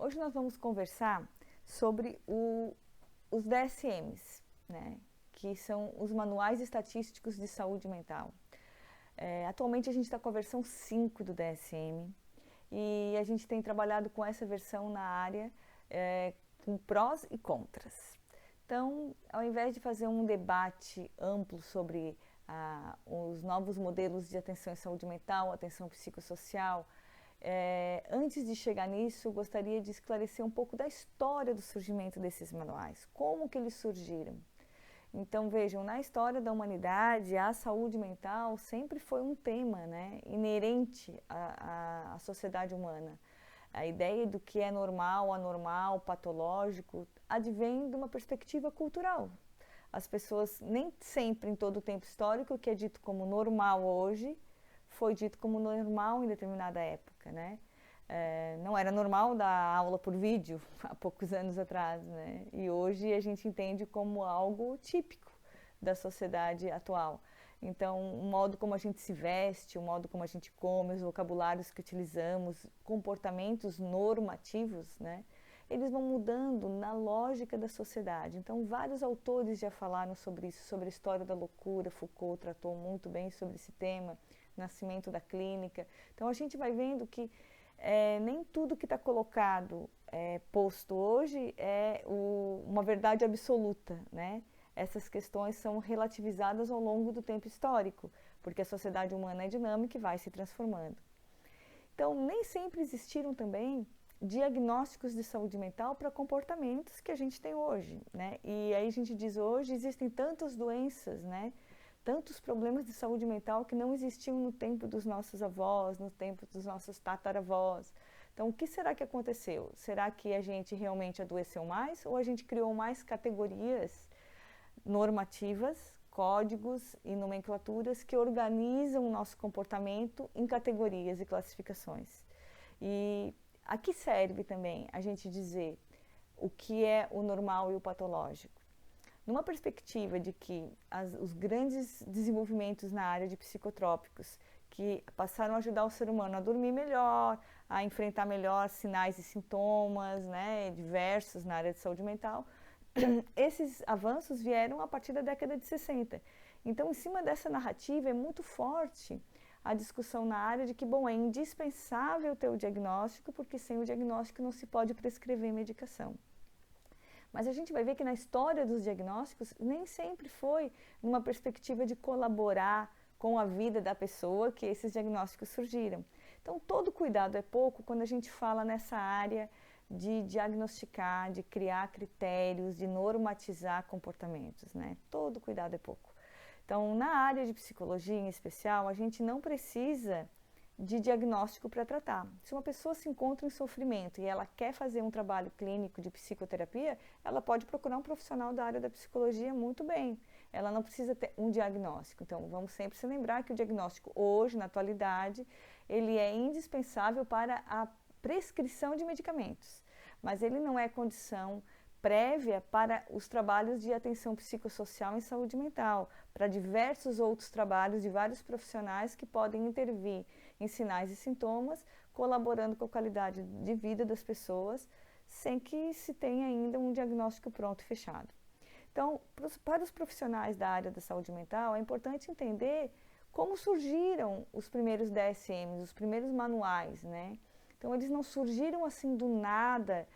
Hoje nós vamos conversar sobre os DSMs, né? Que são os Manuais Estatísticos de Saúde Mental. Atualmente a gente está com a versão 5 do DSM e a gente tem trabalhado com essa versão na área com prós e contras. Então, ao invés de fazer um debate amplo sobre os novos modelos de atenção em saúde mental, atenção psicossocial, antes de chegar nisso, gostaria de esclarecer um pouco da história do surgimento desses manuais, como que eles surgiram. Então, vejam, na história da humanidade, a saúde mental sempre foi um tema, né, inerente à sociedade humana. A ideia do que é normal, anormal, patológico, advém de uma perspectiva cultural. As pessoas, nem sempre em todo o tempo histórico, o que é dito como normal hoje, foi dito como normal em determinada época, né? Não era normal dar aula por vídeo há poucos anos atrás, né? E hoje a gente entende como algo típico da sociedade atual. Então, o modo como a gente se veste, o modo como a gente come, os vocabulários que utilizamos, comportamentos normativos, né? Eles vão mudando na lógica da sociedade. Então, vários autores já falaram sobre isso, sobre a história da loucura. Foucault tratou muito bem sobre esse tema, nascimento da clínica. Então, a gente vai vendo que nem tudo que está colocado, posto hoje, é uma verdade absoluta, né? Essas questões são relativizadas ao longo do tempo histórico, porque a sociedade humana é dinâmica e vai se transformando. Então, nem sempre existiram também diagnósticos de saúde mental para comportamentos que a gente tem hoje, né? E aí a gente diz hoje existem tantas doenças, né? Tantos problemas de saúde mental que não existiam no tempo dos nossos avós, no tempo dos nossos tataravós. Então, o que será que aconteceu? Será que a gente realmente adoeceu mais ou a gente criou mais categorias normativas, códigos e nomenclaturas que organizam o nosso comportamento em categorias e classificações? E a que serve também a gente dizer o que é o normal e o patológico? Numa perspectiva de que os grandes desenvolvimentos na área de psicotrópicos, que passaram a ajudar o ser humano a dormir melhor, a enfrentar melhor sinais e sintomas, né, diversos na área de saúde mental, esses avanços vieram a partir da década de 60. Então, em cima dessa narrativa, é muito forte a discussão na área de que, bom, é indispensável ter o diagnóstico, porque sem o diagnóstico não se pode prescrever medicação. Mas a gente vai ver que na história dos diagnósticos nem sempre foi numa perspectiva de colaborar com a vida da pessoa que esses diagnósticos surgiram. Então, todo cuidado é pouco quando a gente fala nessa área de diagnosticar, de criar critérios, de normatizar comportamentos, né? Todo cuidado é pouco. Então, na área de psicologia em especial, a gente não precisa de diagnóstico para tratar. Se uma pessoa se encontra em sofrimento e ela quer fazer um trabalho clínico de psicoterapia, ela pode procurar um profissional da área da psicologia muito bem. Ela não precisa ter um diagnóstico. Então, vamos sempre se lembrar que o diagnóstico hoje, na atualidade, ele é indispensável para a prescrição de medicamentos, mas ele não é condição prévia para os trabalhos de atenção psicossocial em saúde mental, para diversos outros trabalhos de vários profissionais que podem intervir em sinais e sintomas, colaborando com a qualidade de vida das pessoas, sem que se tenha ainda um diagnóstico pronto e fechado. Então, para os profissionais da área da saúde mental, é importante entender como surgiram os primeiros DSMs, os primeiros manuais, né? Então, eles não surgiram assim do nada,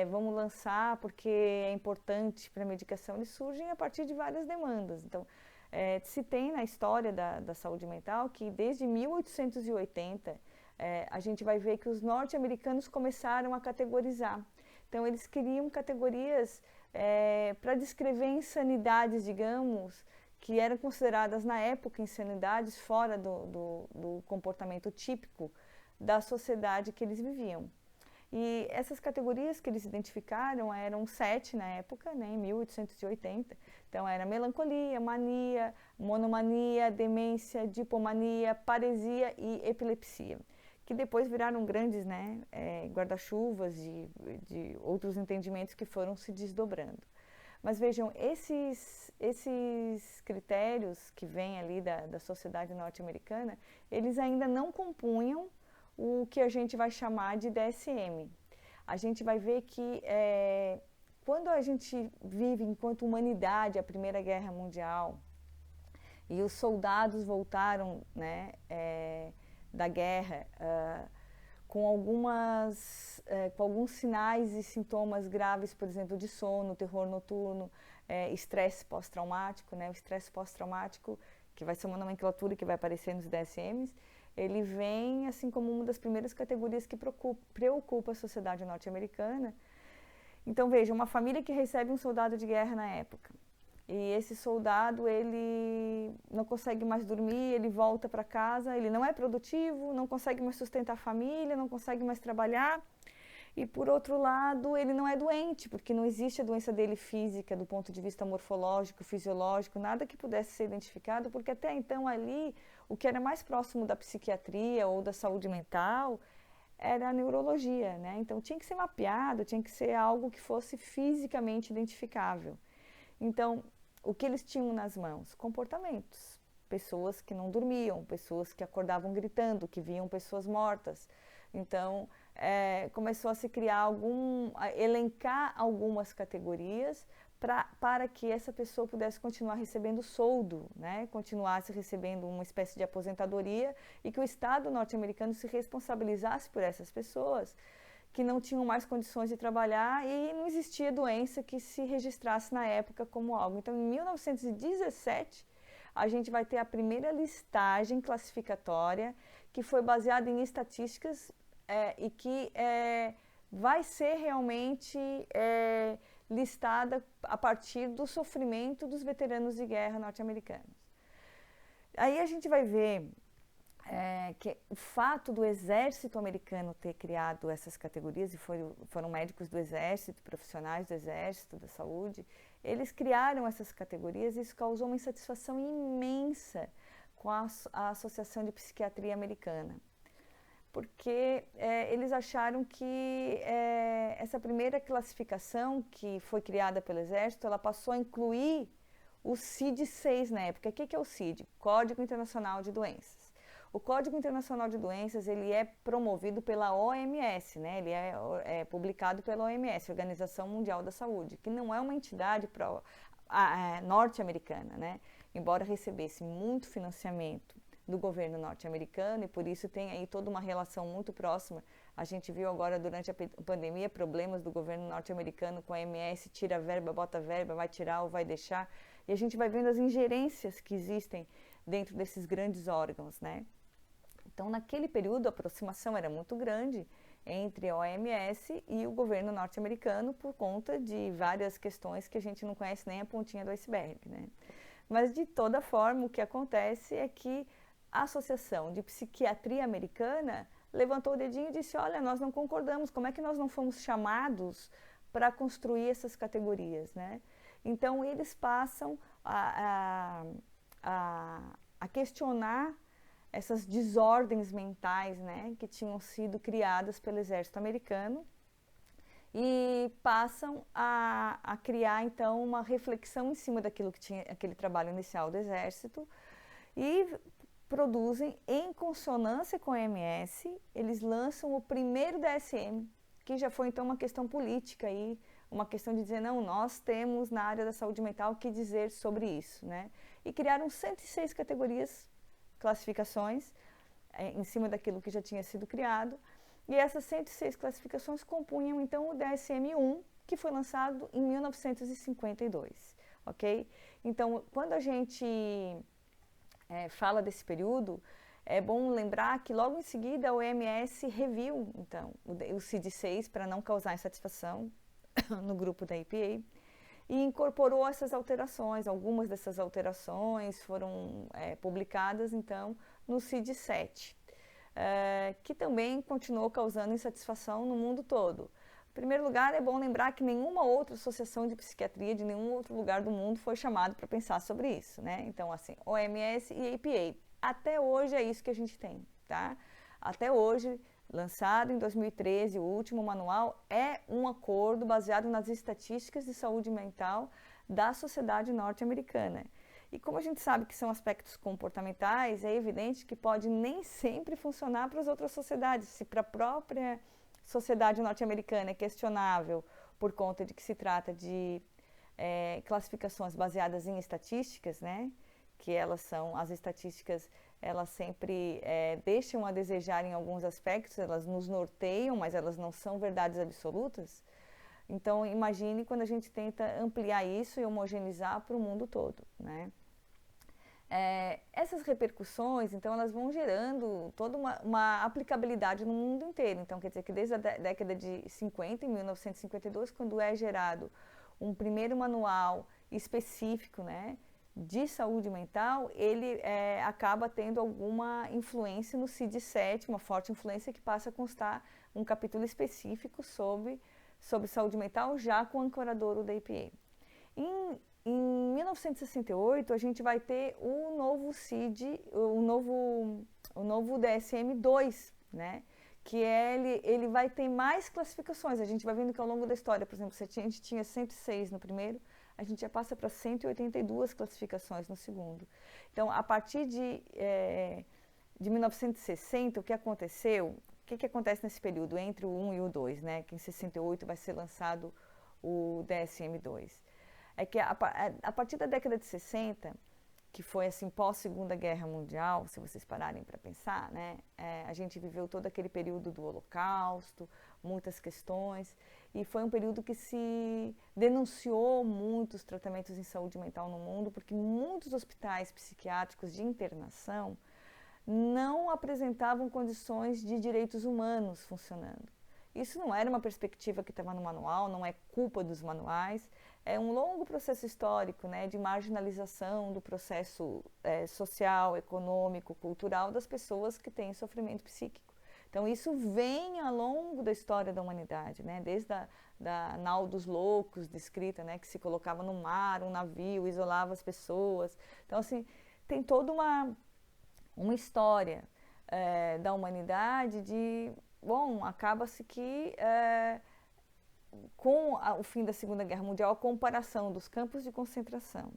vamos lançar porque é importante para a medicação, eles surgem a partir de várias demandas. Então, se tem na história da saúde mental que desde 1880 a gente vai ver que os norte-americanos começaram a categorizar. Então, eles criam categorias para descrever insanidades, digamos, que eram consideradas na época insanidades fora do comportamento típico da sociedade que eles viviam. E essas categorias que eles identificaram eram 7 na época, né, em 1880. Então, era melancolia, mania, monomania, demência, dipomania, paresia e epilepsia, que depois viraram grandes, né, guarda-chuvas de outros entendimentos que foram se desdobrando. Mas vejam, esses critérios que vêm ali da sociedade norte-americana, eles ainda não compunham o que a gente vai chamar de DSM. a gente vai ver que quando a gente vive enquanto humanidade a Primeira Guerra Mundial e os soldados voltaram, né, da guerra com alguns sinais e sintomas graves, por exemplo, de sono, terror noturno, estresse pós-traumático, né? O estresse pós-traumático, que vai ser uma nomenclatura que vai aparecer nos DSMs, ele vem assim como uma das primeiras categorias que preocupa a sociedade norte-americana. Então, veja, uma família que recebe um soldado de guerra na época, e esse soldado, ele não consegue mais dormir, ele volta para casa, ele não é produtivo, não consegue mais sustentar a família, não consegue mais trabalhar. E, por outro lado, ele não é doente, porque não existe a doença dele física, do ponto de vista morfológico, fisiológico, nada que pudesse ser identificado, porque até então ali, o que era mais próximo da psiquiatria ou da saúde mental era a neurologia, né? Então, tinha que ser mapeado, tinha que ser algo que fosse fisicamente identificável. Então, o que eles tinham nas mãos? Comportamentos. Pessoas que não dormiam, pessoas que acordavam gritando, que viam pessoas mortas. Então, começou a se criar a elencar algumas categorias para que essa pessoa pudesse continuar recebendo soldo, né? Continuasse recebendo uma espécie de aposentadoria e que o Estado norte-americano se responsabilizasse por essas pessoas que não tinham mais condições de trabalhar e não existia doença que se registrasse na época como algo. Então, em 1917, a gente vai ter a primeira listagem classificatória que foi baseada em estatísticas e que vai ser realmente listada a partir do sofrimento dos veteranos de guerra norte-americanos. Aí a gente vai ver que o fato do exército americano ter criado essas categorias, e foram médicos do exército, profissionais do exército, da saúde, eles criaram essas categorias e isso causou uma insatisfação imensa com a Associação de Psiquiatria Americana. Porque eles acharam que essa primeira classificação que foi criada pelo exército, ela passou a incluir o CID-6 na época. O que é o CID? Código Internacional de Doenças. O Código Internacional de Doenças, ele é promovido pela OMS, né? Ele é publicado pela OMS, Organização Mundial da Saúde, que não é uma entidade norte-americana, né? Embora recebesse muito financiamento do governo norte-americano e por isso tem aí toda uma relação muito próxima. A gente viu agora durante a pandemia problemas do governo norte-americano com a OMS, tira a verba, bota a verba, vai tirar ou vai deixar. E a gente vai vendo as ingerências que existem dentro desses grandes órgãos, né? Então, naquele período, a aproximação era muito grande entre a OMS e o governo norte-americano por conta de várias questões que a gente não conhece nem a pontinha do iceberg, né? Mas, de toda forma, o que acontece é que a Associação de Psiquiatria Americana levantou o dedinho e disse, olha, nós não concordamos, como é que nós não fomos chamados para construir essas categorias, né? Então, eles passam a questionar essas desordens mentais, né, que tinham sido criadas pelo exército americano e passam a criar, então, uma reflexão em cima daquilo que tinha, aquele trabalho inicial do exército e produzem, em consonância com a OMS, eles lançam o primeiro DSM, que já foi, então, uma questão política aí, uma questão de dizer, não, nós temos na área da saúde mental o que dizer sobre isso, né? E criaram 106 categorias, classificações, em cima daquilo que já tinha sido criado, e essas 106 classificações compunham, então, o DSM-1, que foi lançado em 1952, ok? Então, quando a gente fala desse período, é bom lembrar que logo em seguida a OMS reviu, então, o CID-6 para não causar insatisfação no grupo da EPA e incorporou essas alterações. Algumas dessas alterações foram publicadas, então, no CID-7, que também continuou causando insatisfação no mundo todo. Em primeiro lugar, é bom lembrar que nenhuma outra associação de psiquiatria de nenhum outro lugar do mundo foi chamado para pensar sobre isso, né? Então, assim, OMS e EPA. Até hoje é isso que a gente tem, tá? Até hoje, lançado em 2013, o último manual é um acordo baseado nas estatísticas de saúde mental da sociedade norte-americana. E como a gente sabe que são aspectos comportamentais, é evidente que pode nem sempre funcionar para as outras sociedades. Se para a própria sociedade norte-americana é questionável por conta de que se trata de classificações baseadas em estatísticas, né? Que elas são, as estatísticas, elas sempre deixam a desejar em alguns aspectos, elas nos norteiam, mas elas não são verdades absolutas. Então, imagine quando a gente tenta ampliar isso e homogeneizar para o mundo todo, né? Essas repercussões, então, elas vão gerando toda uma aplicabilidade no mundo inteiro. Então, quer dizer que desde a década de 50, em 1952, quando é gerado um primeiro manual específico, né, de saúde mental, ele acaba tendo alguma influência no CID-7, uma forte influência que passa a constar um capítulo específico sobre saúde mental, já com o ancoradouro da EPA. Em 1968, a gente vai ter o novo CID, o novo DSM-2, né? Que ele vai ter mais classificações. A gente vai vendo que ao longo da história, por exemplo, a gente tinha 106 no primeiro, a gente já passa para 182 classificações no segundo. Então, a partir de 1960, o que aconteceu? O que acontece nesse período entre o 1 e o 2, né? Que em 68 vai ser lançado o DSM-2. É que a partir da década de 60, que foi assim pós-Segunda Guerra Mundial, se vocês pararem para pensar, né, a gente viveu todo aquele período do Holocausto, muitas questões, e foi um período que se denunciou muitos tratamentos em saúde mental no mundo, porque muitos hospitais psiquiátricos de internação não apresentavam condições de direitos humanos funcionando. Isso não era uma perspectiva que estava no manual, não é culpa dos manuais, é um longo processo histórico, né, de marginalização do processo social, econômico, cultural das pessoas que têm sofrimento psíquico. Então, isso vem ao longo da história da humanidade, né, desde da nau dos loucos, descrita, né, que se colocava no mar, um navio, isolava as pessoas. Então, assim, tem toda uma história da humanidade de, bom, acaba-se que com o fim da Segunda Guerra Mundial, a comparação dos campos de concentração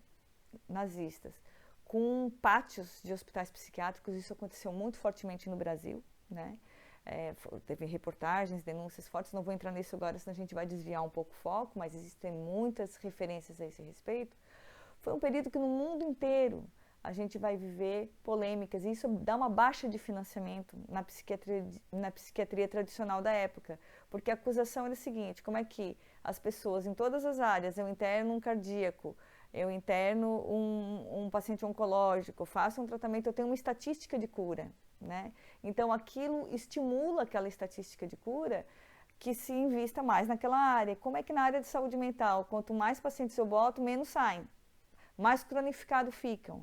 nazistas com pátios de hospitais psiquiátricos, isso aconteceu muito fortemente no Brasil, né? Teve reportagens, denúncias fortes, não vou entrar nisso agora, senão a gente vai desviar um pouco o foco, mas existem muitas referências a esse respeito. Foi um período que no mundo inteiro a gente vai viver polêmicas, e isso dá uma baixa de financiamento na psiquiatria tradicional da época, porque a acusação era a seguinte: como é que as pessoas em todas as áreas, eu interno um cardíaco, eu interno um paciente oncológico, faço um tratamento, eu tenho uma estatística de cura, né? Então aquilo estimula aquela estatística de cura que se invista mais naquela área. Como é que na área de saúde mental, quanto mais pacientes eu boto, menos saem, mais cronificados ficam.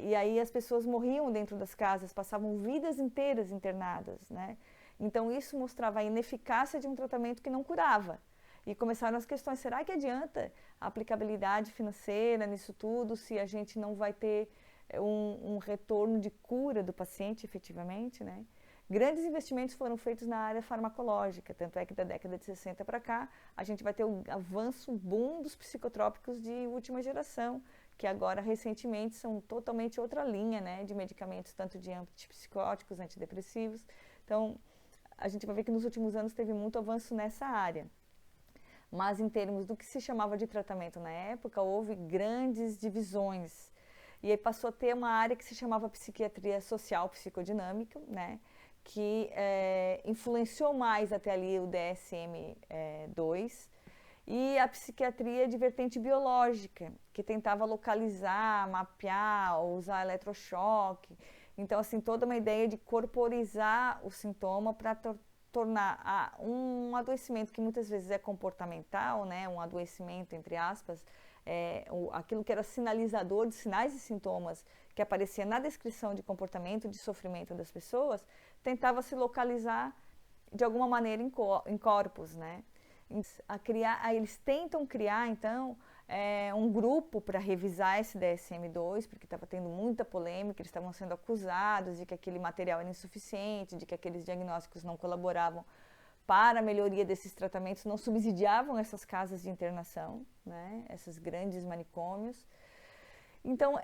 E aí as pessoas morriam dentro das casas, passavam vidas inteiras internadas, né? Então isso mostrava a ineficácia de um tratamento que não curava. E começaram as questões: será que adianta a aplicabilidade financeira nisso tudo se a gente não vai ter um retorno de cura do paciente efetivamente, né? Grandes investimentos foram feitos na área farmacológica, tanto é que da década de 60 para cá a gente vai ter o avanço, boom dos psicotrópicos de última geração, que agora recentemente são totalmente outra linha, né, de medicamentos, tanto de antipsicóticos, antidepressivos. Então, a gente vai ver que nos últimos anos teve muito avanço nessa área. Mas em termos do que se chamava de tratamento na época, houve grandes divisões. E aí passou a ter uma área que se chamava psiquiatria social psicodinâmica, né, que influenciou mais até ali o DSM-2, e a psiquiatria de vertente biológica, que tentava localizar, mapear, usar eletrochoque. Então, assim, toda uma ideia de corporizar o sintoma para tornar um adoecimento que muitas vezes é comportamental, né, um adoecimento, entre aspas, aquilo que era sinalizador de sinais e sintomas que aparecia na descrição de comportamento, de sofrimento das pessoas, tentava se localizar de alguma maneira em corpos, né? Eles tentam criar, então, um grupo para revisar esse DSM-2, porque estava tendo muita polêmica, eles estavam sendo acusados de que aquele material era insuficiente, de que aqueles diagnósticos não colaboravam para a melhoria desses tratamentos, não subsidiavam essas casas de internação, né, esses grandes manicômios. Então,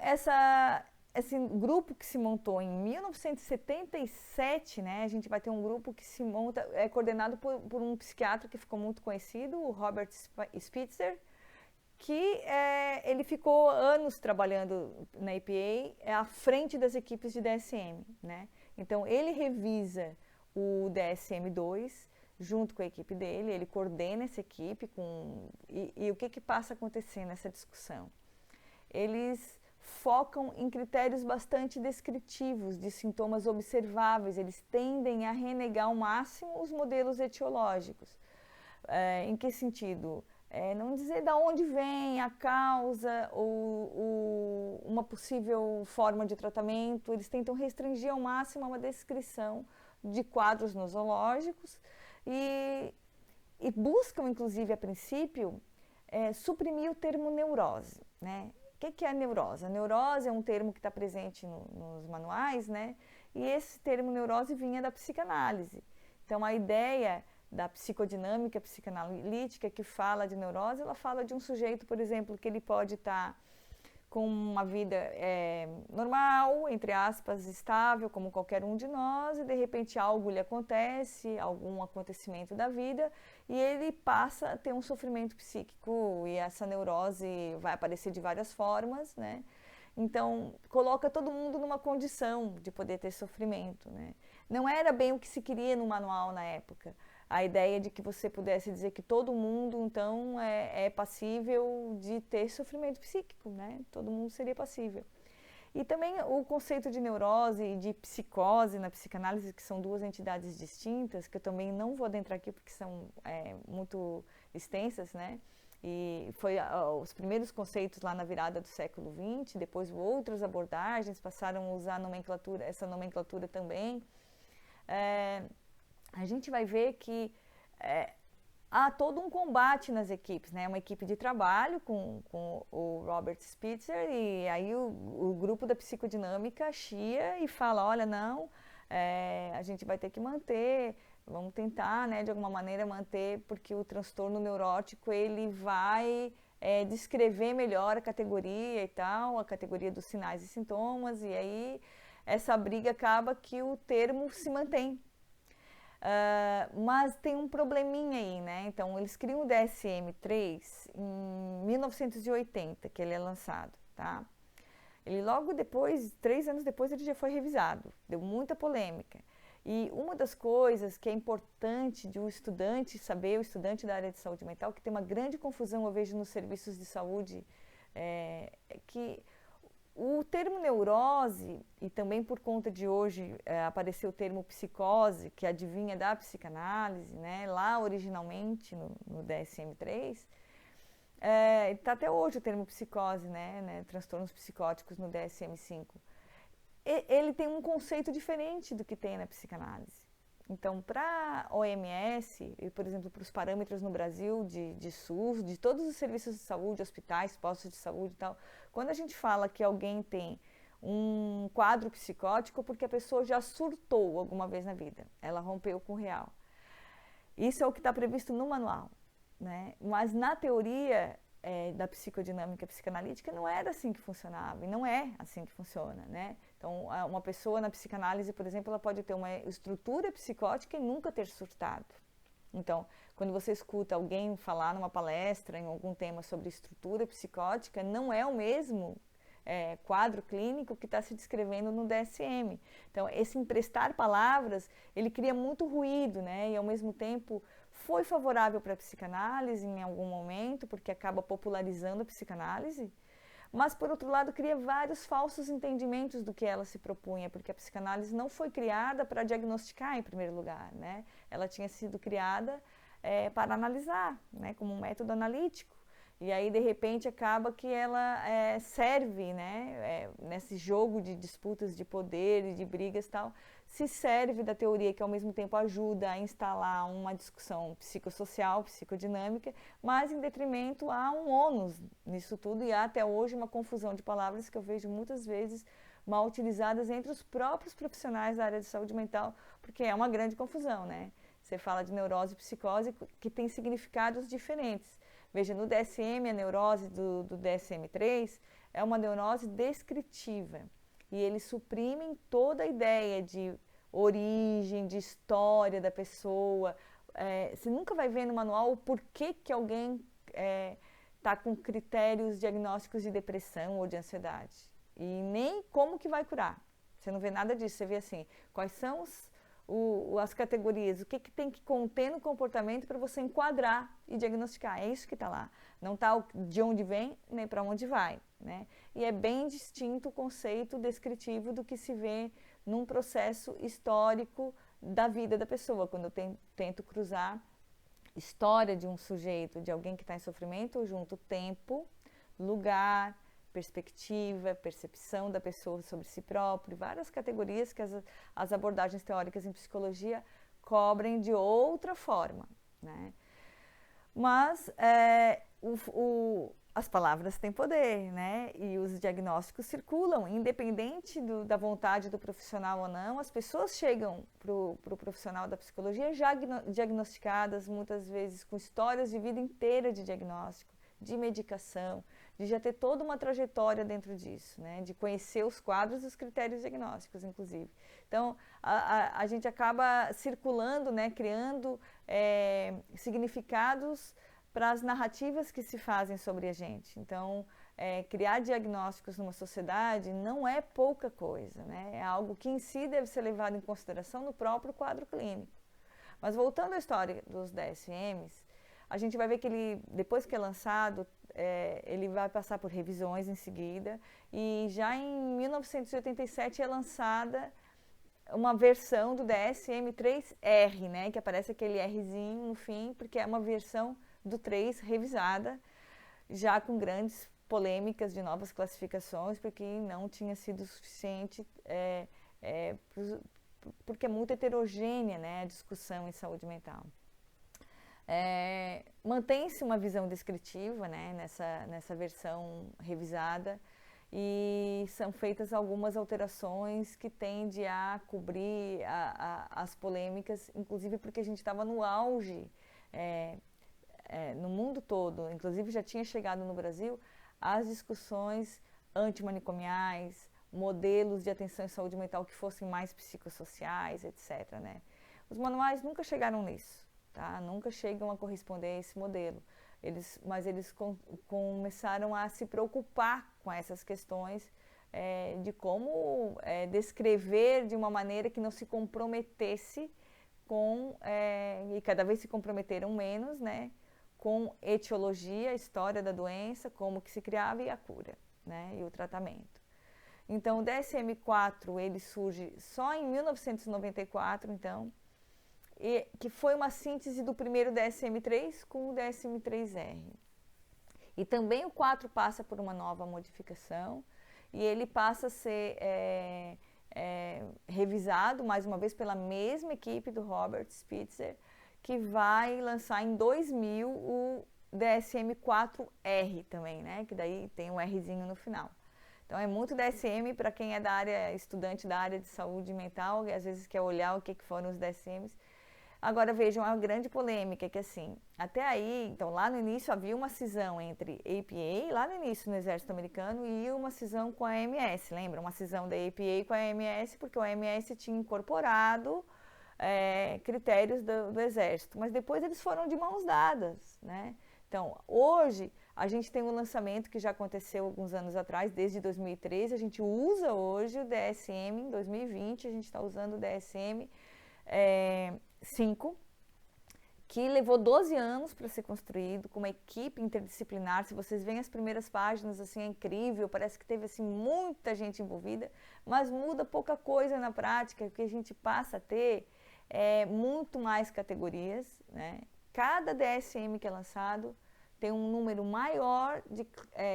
esse grupo que se montou em 1977, né? A gente vai ter um grupo que se monta, é coordenado por um psiquiatra que ficou muito conhecido, o Robert Spitzer, que ele ficou anos trabalhando na EPA à frente das equipes de DSM, né? Então, ele revisa o DSM-2 junto com a equipe dele, ele coordena essa equipe e o que passa a acontecer nessa discussão? Eles focam em critérios bastante descritivos de sintomas observáveis, eles tendem a renegar ao máximo os modelos etiológicos. Em que sentido? Não dizer de onde vem a causa ou uma possível forma de tratamento, eles tentam restringir ao máximo a uma descrição de quadros nosológicos e buscam, inclusive, a princípio, suprimir o termo neurose, né? O que é a neurose? A neurose é um termo que está presente nos manuais, né? E esse termo neurose vinha da psicanálise. Então, a ideia da psicodinâmica psicanalítica que fala de neurose, ela fala de um sujeito, por exemplo, que ele pode estar com uma vida normal, entre aspas, estável, como qualquer um de nós, e de repente algo lhe acontece, algum acontecimento da vida, e ele passa a ter um sofrimento psíquico, e essa neurose vai aparecer de várias formas, né? Então, coloca todo mundo numa condição de poder ter sofrimento, né? Não era bem o que se queria no manual na época. A ideia de que você pudesse dizer que todo mundo, então, é passível de ter sofrimento psíquico, né? Todo mundo seria passível. E também o conceito de neurose e de psicose na psicanálise, que são duas entidades distintas, que eu também não vou adentrar aqui porque são muito extensas, né? E foi os primeiros conceitos lá na virada do século XX, depois outras abordagens passaram a usar essa nomenclatura também. A gente vai ver que há todo um combate nas equipes, né? Uma equipe de trabalho com o Robert Spitzer e aí o grupo da psicodinâmica chia e fala, olha, não, a gente vai ter que manter, vamos tentar, né, de alguma maneira manter, porque o transtorno neurótico, ele vai descrever melhor a categoria e tal, a categoria dos sinais e sintomas, e aí essa briga acaba que o termo se mantém. Mas tem um probleminha aí, né? Então, eles criam o DSM-3 em 1980, que ele é lançado, tá? Ele logo depois, 3 anos depois, ele já foi revisado, deu muita polêmica. E uma das coisas que é importante de um estudante saber, o estudante da área de saúde mental, que tem uma grande confusão, eu vejo nos serviços de saúde, que o termo neurose, e também por conta de hoje apareceu o termo psicose, que advinha da psicanálise, né, lá originalmente no DSM-3, está até hoje o termo psicose, né, transtornos psicóticos no DSM-5. Ele tem um conceito diferente do que tem na psicanálise. Então, para a OMS, e, por exemplo, para os parâmetros no Brasil de SUS, de todos os serviços de saúde, hospitais, postos de saúde e tal, quando a gente fala que alguém tem um quadro psicótico, porque a pessoa já surtou alguma vez na vida, ela rompeu com o real. Isso é o que está previsto no manual, né? Mas na teoria da psicodinâmica psicanalítica não era assim que funcionava, e não é assim que funciona, né? Então, uma pessoa na psicanálise, por exemplo, ela pode ter uma estrutura psicótica e nunca ter surtado. Então, quando você escuta alguém falar numa palestra, em algum tema sobre estrutura psicótica, não é o mesmo quadro clínico que está se descrevendo no DSM. Então, esse emprestar palavras, ele cria muito ruído, né? E, ao mesmo tempo, foi favorável para a psicanálise em algum momento, porque acaba popularizando a psicanálise, mas, por outro lado, cria vários falsos entendimentos do que ela se propunha, porque a psicanálise não foi criada para diagnosticar, em primeiro lugar, né? Ela tinha sido criada para analisar, né? Como um método analítico. E aí, de repente, acaba que ela serve, né? Nesse jogo de disputas de poder e de brigas e tal, se serve da teoria que, ao mesmo tempo, ajuda a instalar uma discussão psicossocial, psicodinâmica, mas em detrimento a um ônus nisso tudo, e há até hoje uma confusão de palavras que eu vejo muitas vezes mal utilizadas entre os próprios profissionais da área de saúde mental, porque é uma grande confusão, né? Você fala de neurose e psicose que tem significados diferentes. Veja, no DSM, a neurose do DSM-3 é uma neurose descritiva. e eles suprimem toda a ideia de origem, de história da pessoa. Você nunca vai ver no manual o porquê que alguém está com critérios diagnósticos de depressão ou de ansiedade. E nem como que vai curar. Você não vê nada disso. Você vê assim, quais são as categorias, o que tem que conter no comportamento para você enquadrar e diagnosticar. É isso que está lá. Não está de onde vem nem para onde vai. Né? E é bem distinto o conceito descritivo do que se vê num processo histórico da vida da pessoa, quando eu tento cruzar história de um sujeito, de alguém que está em sofrimento, eu junto tempo, lugar, perspectiva, percepção da pessoa sobre si próprio, várias categorias que as abordagens teóricas em psicologia cobrem de outra forma. Né? Mas as palavras têm poder, né? E os diagnósticos circulam, independente da vontade do profissional ou não, as pessoas chegam para o profissional da psicologia já diagnosticadas, muitas vezes com histórias de vida inteira de diagnóstico, de medicação, de já ter toda uma trajetória dentro disso, né? De conhecer os quadros e os critérios diagnósticos, inclusive. Então, a gente acaba circulando, né? Criando significados para as narrativas que se fazem sobre a gente. Então, criar diagnósticos numa sociedade não é pouca coisa, né? É algo que em si deve ser levado em consideração no próprio quadro clínico. Mas voltando à história dos DSMs, a gente vai ver que ele, depois que é lançado, ele vai passar por revisões em seguida, e já em 1987 é lançada uma versão do DSM-3R, né? Que aparece aquele Rzinho no fim, porque é uma versão do 3 revisada, já com grandes polêmicas de novas classificações, porque não tinha sido suficiente, porque é muito heterogênea, né, a discussão em saúde mental. Mantém-se uma visão descritiva, né, nessa versão revisada, e são feitas algumas alterações que tendem a cobrir as polêmicas, inclusive porque a gente estava no auge, no mundo todo, inclusive já tinha chegado no Brasil, as discussões antimanicomiais, modelos de atenção em saúde mental que fossem mais psicossociais, etc. Né? Os manuais nunca chegaram nisso, tá? Nunca chegam a corresponder a esse modelo. Mas eles começaram a se preocupar com essas questões de como descrever de uma maneira que não se comprometesse e cada vez se comprometeram menos, né? Com etiologia, a história da doença, como que se criava e a cura, né, e o tratamento. Então, o DSM-4, ele surge só em 1994, então, que foi uma síntese do primeiro DSM-3 com o DSM-3R. E também o 4 passa por uma nova modificação, e ele passa a ser revisado, mais uma vez, pela mesma equipe do Robert Spitzer, que vai lançar em 2000 o DSM-4R também, né? Que daí tem um Rzinho no final. Então é muito DSM para quem é da área, estudante da área de saúde mental, e às vezes quer olhar o que foram os DSMs. Agora vejam a grande polêmica, que assim, até aí, então lá no início havia uma cisão entre APA, lá no início no exército americano, e uma cisão com a AMS, lembra? Uma cisão da APA com a AMS, porque o AMS tinha incorporado critérios do Exército, mas depois eles foram de mãos dadas, né? Então, hoje, a gente tem um lançamento que já aconteceu alguns anos atrás, desde 2013, a gente usa hoje o DSM, em 2020, a gente está usando o DSM 5, que levou 12 anos para ser construído, com uma equipe interdisciplinar. Se vocês veem as primeiras páginas, assim, é incrível, parece que teve assim, muita gente envolvida, mas muda pouca coisa na prática, porque a gente passa a ter muito mais categorias, né? Cada DSM que é lançado tem um número maior de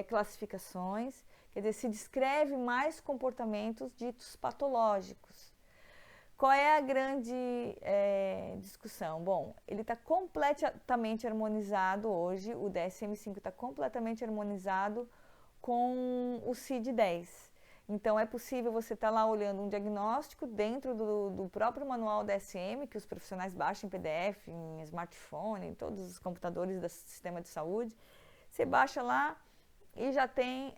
classificações, quer dizer, se descreve mais comportamentos ditos patológicos. Qual é a grande discussão? Bom, ele está completamente harmonizado hoje, o DSM-5 está completamente harmonizado com o CID-10. Então, é possível você estar lá olhando um diagnóstico dentro do próprio manual DSM, que os profissionais baixam em PDF, em smartphone, em todos os computadores do sistema de saúde. Você baixa lá e já tem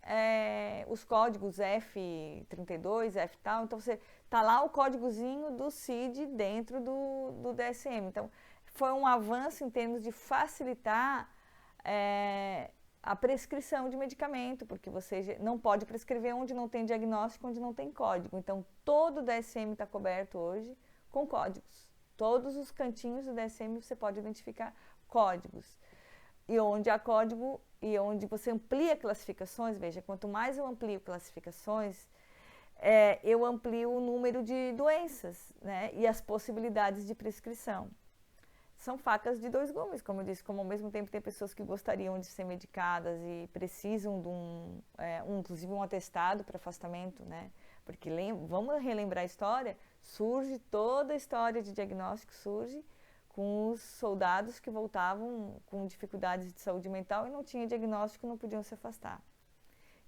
os códigos F32, F tal, então você tá lá o códigozinho do CID dentro do DSM. Então, foi um avanço em termos de facilitar a prescrição de medicamento, porque você não pode prescrever onde não tem diagnóstico, onde não tem código. Então, todo o DSM está coberto hoje com códigos. Todos os cantinhos do DSM você pode identificar códigos. E onde há código e onde você amplia classificações, veja, quanto mais eu amplio classificações, eu amplio o número de doenças, né, e as possibilidades de prescrição. São facas de dois gumes, como eu disse, como ao mesmo tempo tem pessoas que gostariam de ser medicadas e precisam de inclusive um atestado para afastamento, né? Porque vamos relembrar a história, toda a história de diagnóstico surge com os soldados que voltavam com dificuldades de saúde mental e não tinha diagnóstico, não podiam se afastar.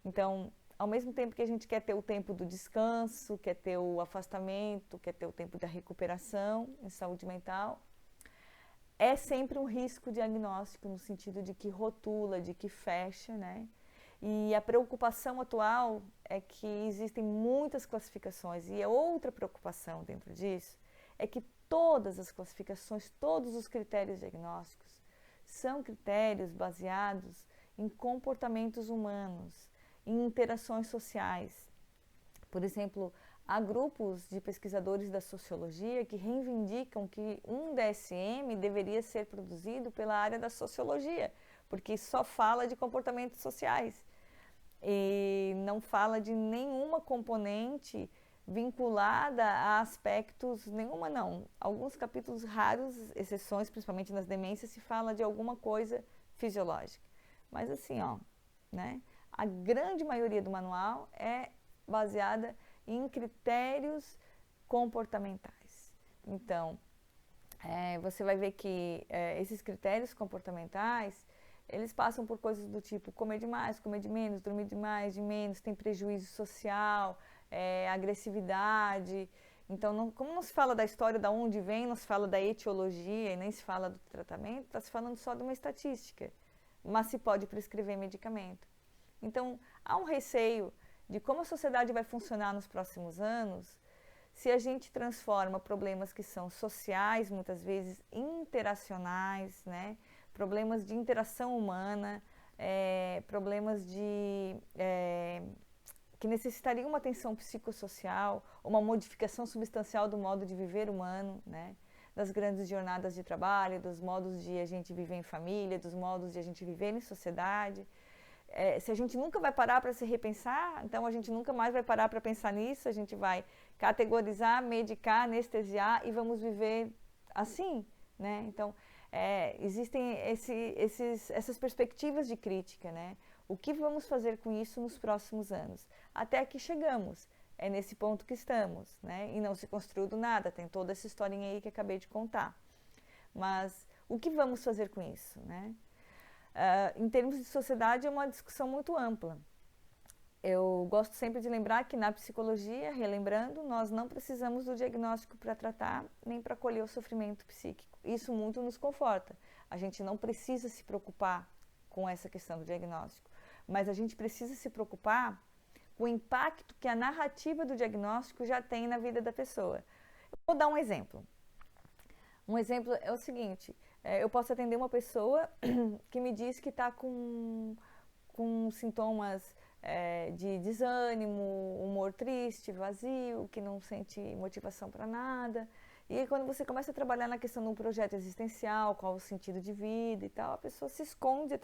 Então, ao mesmo tempo que a gente quer ter o tempo do descanso, quer ter o afastamento, quer ter o tempo da recuperação em saúde mental, é sempre um risco diagnóstico no sentido de que rotula, de que fecha, né? E a preocupação atual é que existem muitas classificações e a outra preocupação dentro disso é que todas as classificações, todos os critérios diagnósticos são critérios baseados em comportamentos humanos, em interações sociais. Por exemplo, há grupos de pesquisadores da sociologia que reivindicam que um DSM deveria ser produzido pela área da sociologia, porque só fala de comportamentos sociais e não fala de nenhuma componente vinculada a aspectos, nenhuma não. Alguns capítulos raros, exceções, principalmente nas demências, se fala de alguma coisa fisiológica. Mas assim, né? A grande maioria do manual é baseada em critérios comportamentais. Então, você vai ver que esses critérios comportamentais, eles passam por coisas do tipo comer demais, comer de menos, dormir demais, de menos, tem prejuízo social, agressividade. Então, como não se fala da história, de onde vem, não se fala da etiologia e nem se fala do tratamento, está se falando só de uma estatística, mas se pode prescrever medicamento. Então, há um receio de como a sociedade vai funcionar nos próximos anos se a gente transforma problemas que são sociais, muitas vezes interacionais, né? Problemas de interação humana, problemas que necessitariam uma atenção psicossocial, uma modificação substancial do modo de viver humano, né? Das grandes jornadas de trabalho, dos modos de a gente viver em família, dos modos de a gente viver em sociedade. Se a gente nunca vai parar para se repensar, então a gente nunca mais vai parar para pensar nisso, a gente vai categorizar, medicar, anestesiar e vamos viver assim, né? Então, existem essas perspectivas de crítica, né? O que vamos fazer com isso nos próximos anos? Até aqui chegamos, é nesse ponto que estamos, né? E não se construiu do nada, tem toda essa historinha aí que acabei de contar. Mas o que vamos fazer com isso, né? Em termos de sociedade, é uma discussão muito ampla. Eu gosto sempre de lembrar que na psicologia, relembrando, nós não precisamos do diagnóstico para tratar, nem para acolher o sofrimento psíquico. Isso muito nos conforta. A gente não precisa se preocupar com essa questão do diagnóstico, mas a gente precisa se preocupar com o impacto que a narrativa do diagnóstico já tem na vida da pessoa. Eu vou dar um exemplo. Um exemplo é o seguinte: eu posso atender uma pessoa que me diz que está com sintomas de desânimo, humor triste, vazio, que não sente motivação para nada. E aí, quando você começa a trabalhar na questão de um projeto existencial, qual o sentido de vida e tal, a pessoa se esconde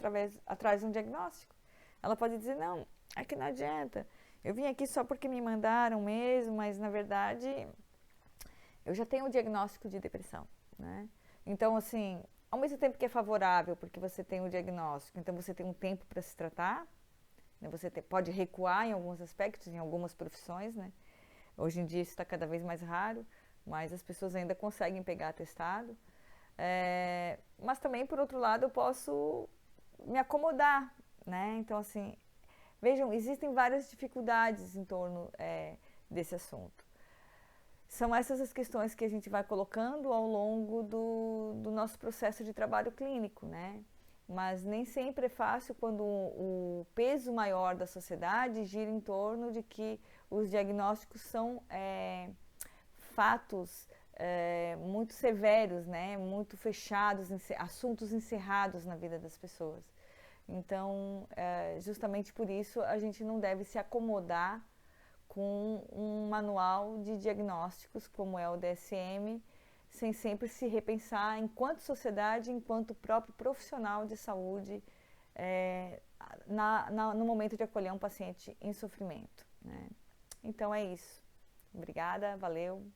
atrás de um diagnóstico. Ela pode dizer, não, é que não adianta. Eu vim aqui só porque me mandaram mesmo, mas na verdade eu já tenho o diagnóstico de depressão, né? Então, assim, ao mesmo tempo que é favorável, porque você tem o diagnóstico, então você tem um tempo para se tratar, né? Você pode recuar em alguns aspectos, em algumas profissões, né? Hoje em dia isso está cada vez mais raro, mas as pessoas ainda conseguem pegar atestado. Mas também, por outro lado, eu posso me acomodar, né? Então, assim, vejam, existem várias dificuldades em torno desse assunto. São essas as questões que a gente vai colocando ao longo do nosso processo de trabalho clínico, né? mas nem sempre é fácil quando o peso maior da sociedade gira em torno de que os diagnósticos são fatos muito severos, né? Muito fechados, assuntos encerrados na vida das pessoas. Então, justamente por isso, a gente não deve se acomodar com um manual de diagnósticos, como é o DSM, sem sempre se repensar enquanto sociedade, enquanto próprio profissional de saúde, no momento de acolher um paciente em sofrimento, né? Então é isso. Obrigada, valeu.